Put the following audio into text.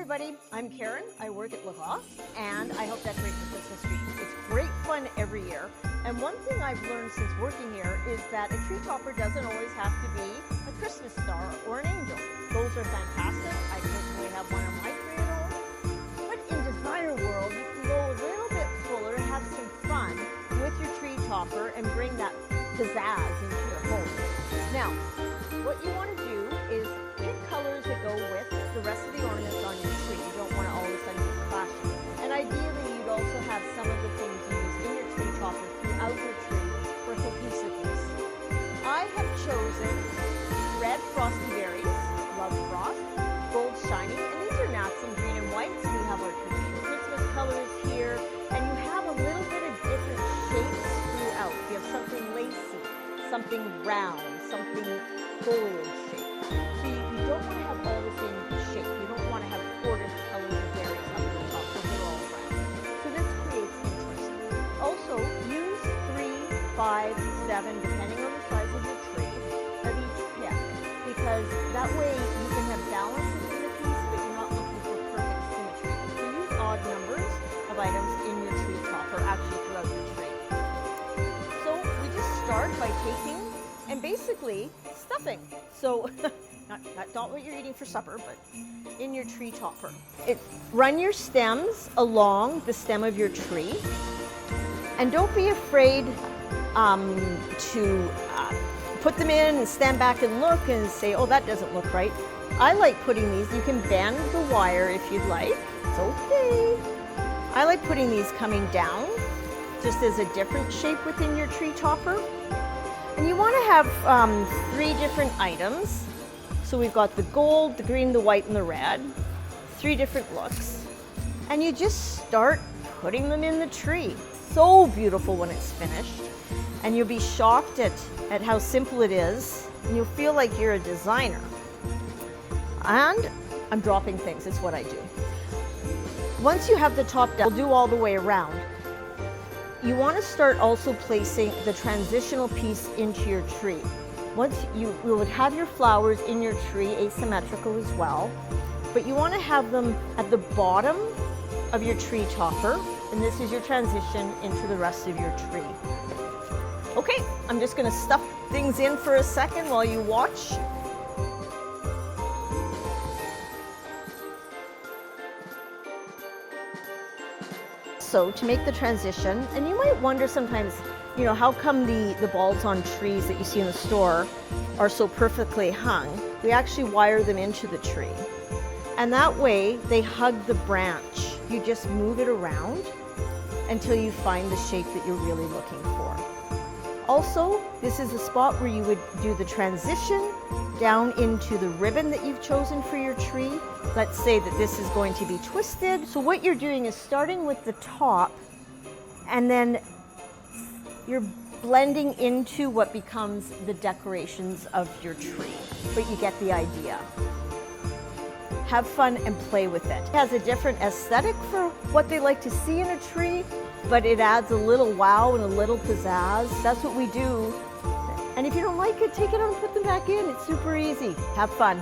everybody, I'm Karen. I work at Lacoste and I help decorate the Christmas tree. It's great fun every year. And one thing I've learned since working here is that a tree topper doesn't always have to be a Christmas star or an angel. Those are fantastic. I personally have one on my tree at home. But in designer world, you can go a little bit fuller and have some fun with your tree topper and bring that pizzazz into your home. Now, what you want to do is pick colors that go with the rest of the ornaments on your tree. You don't want to all of a sudden be clashing. And ideally, you'd also have some of the things you use in your tree topper throughout your tree for cohesiveness. I have chosen red frosty berries, love frost, gold shiny, and these are nats in green and white. So we have our traditional Christmas colors here, and you have a little bit of different shapes throughout. You have something lacy, something round, something foliage shape. So you don't want to have all the same shape. You don't want to have 4 different colors of berries up at the top because they're all round. So this creates interest. Also, use 3, 5, 7, depending on the size of your tree, of each pick, because that way you can have balance in the piece, but you're not looking for perfect symmetry. So use odd numbers of items in your tree topper, actually throughout your tree. So we just start by taking and basically stuffing. So not what you're eating for supper, but in your tree topper. Run your stems along the stem of your tree, and don't be afraid to put them in and stand back and look and say, oh, that doesn't look right. I like putting these, you can bend the wire if you'd like, it's okay. I like putting these coming down just as a different shape within your tree topper. And you want to have 3 different items. So we've got the gold, the green, the white, and the red. 3 different looks. And you just start putting them in the tree. So beautiful when it's finished. And you'll be shocked at how simple it is. And you'll feel like you're a designer. And I'm dropping things, it's what I do. Once you have the top down, we'll do all the way around. You want to start also placing the transitional piece into your tree. Once you would have your flowers in your tree, asymmetrical as well, but you want to have them at the bottom of your tree topper, and this is your transition into the rest of your tree. Okay, I'm just going to stuff things in for a second while you watch. So to make the transition, and you might wonder sometimes, you know, how come the balls on trees that you see in the store are so perfectly hung? We actually wire them into the tree. And that way they hug the branch. You just move it around until you find the shape that you're really looking for. Also, this is the spot where you would do the transition down into the ribbon that you've chosen for your tree. Let's say that this is going to be twisted. So what you're doing is starting with the top, and then you're blending into what becomes the decorations of your tree. But you get the idea. Have fun and play with it. It has a different aesthetic for what they like to see in a tree, but it adds a little wow and a little pizzazz. That's what we do. And if you don't like it, take it out and put them back in. It's super easy. Have fun.